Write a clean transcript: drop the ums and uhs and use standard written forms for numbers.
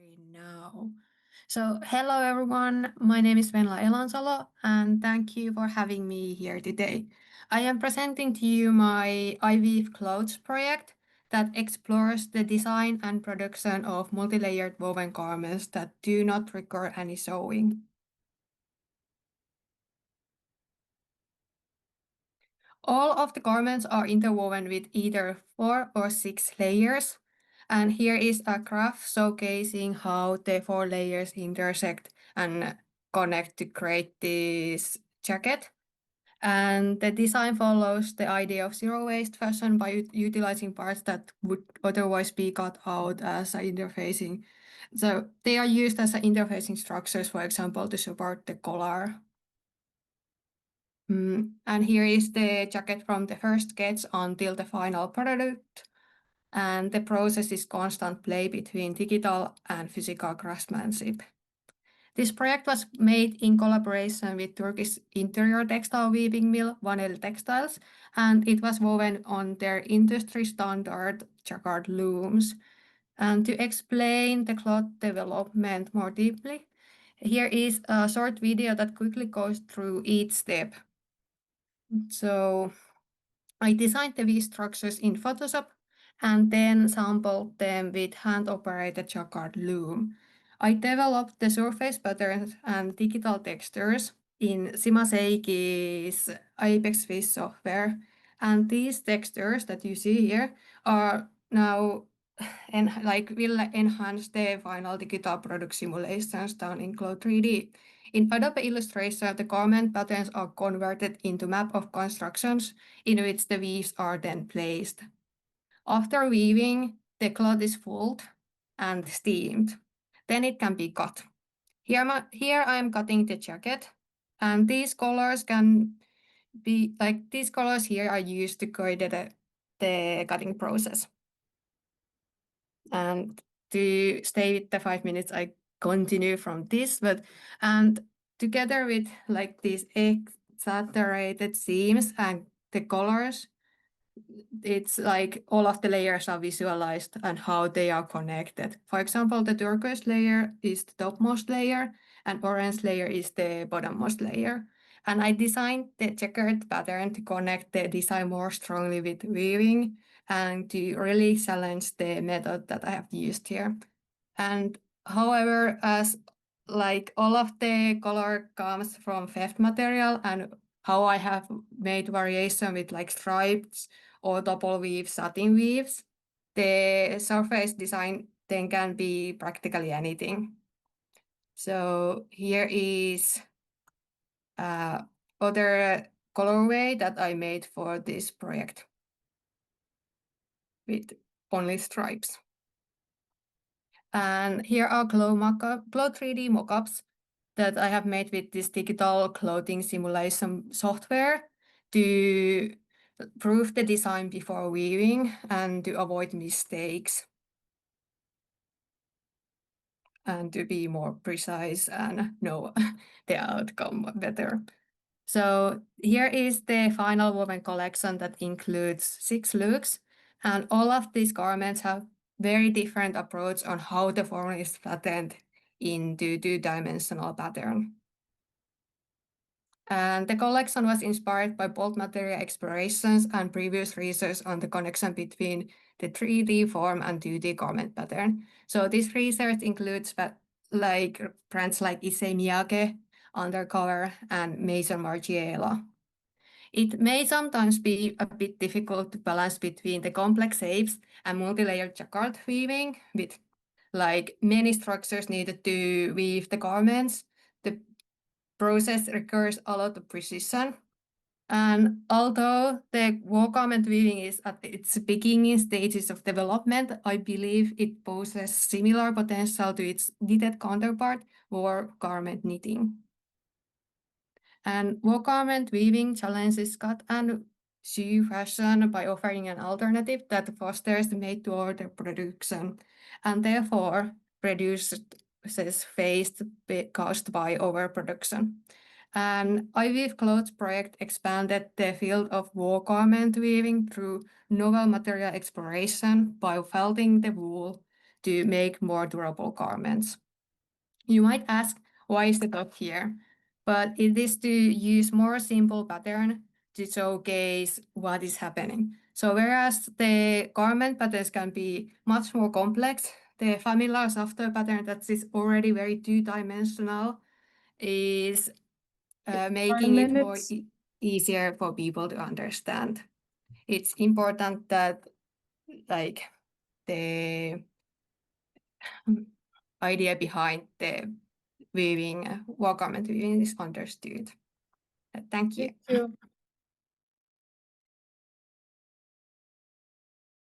Recording now. So, hello everyone. My name is Venla Elonsalo, and thank you for having me here today. I am presenting to you my I Weave Clothes project that explores the design and production of multi-layered woven garments that do not require any sewing. All of the garments are interwoven with either 4 or 6 layers. And here is a graph showcasing how the 4 layers intersect and connect to create this jacket. And the design follows the idea of zero waste fashion by utilizing parts that would otherwise be cut out as interfacing. So they are used as interfacing structures, for example, to support the collar. And here is the jacket from the first sketch until the final product. And the process is constant play between digital and physical craftsmanship. This project was made in collaboration with Turkish interior textile weaving mill Venla Textiles, and it was woven on their industry standard jacquard looms. And to explain the cloth development more deeply, here is a short video that quickly goes through each step. So I designed the weave structures in Photoshop and then sampled them with hand-operated jacquard loom. I developed the surface patterns and digital textures in Shimaseiki's Apex Fish software. And these textures that you see here are now will enhance the final digital product simulations done in Cloud 3D. In Adobe Illustrator, the garment patterns are converted into map of constructions in which the weaves are then placed. After weaving, the cloth is fulled and steamed. Then it can be cut. Here I am cutting the jacket, and these colors here are used to guide the cutting process. And to stay with the 5 minutes, I continue from this, and together with these exaggerated seams and the colors, it's like all of the layers are visualized and how they are connected. For example, the turquoise layer is the topmost layer and orange layer is the bottommost layer. And I designed the checkered pattern to connect the design more strongly with weaving and to really challenge the method that I have used here. And however, as all of the color comes from theft material and how I have made variation with stripes or double weave satin weaves, the surface design then can be practically anything. So here is other colorway that I made for this project with only stripes. And here are Glow 3D mockups that I have made with this digital clothing simulation software to prove the design before weaving and to avoid mistakes and to be more precise and know the outcome better. So here is the final woven collection that includes 6 looks, and all of these garments have very different approach on how the form is flattened into 2-dimensional pattern. And the collection was inspired by both material explorations and previous research on the connection between the 3D form and 2D garment pattern. So this research includes brands like Issey Miyake, Undercover, and Maison Margiela. It may sometimes be a bit difficult to balance between the complex shapes and multi-layered jacquard weaving with many structures needed to weave the garments. The process requires a lot of precision. And although the war garment weaving is at its beginning stages of development, I believe it poses similar potential to its knitted counterpart, war garment knitting. And war garment weaving challenges cut and sew fashion by offering an alternative that fosters made-to-order production and therefore reduces waste caused by overproduction. And I Weave Clothes project expanded the field of war garment weaving through novel material exploration by felting the wool to make more durable garments. You might ask, why is the dot here? But it is to use more simple pattern to showcase what is happening. So whereas the garment patterns can be much more complex, the familiar software pattern that is already very two-dimensional is making it more easier for people to understand. It's important that like the idea behind the weaving, garment weaving is understood. Thank you. Thank you.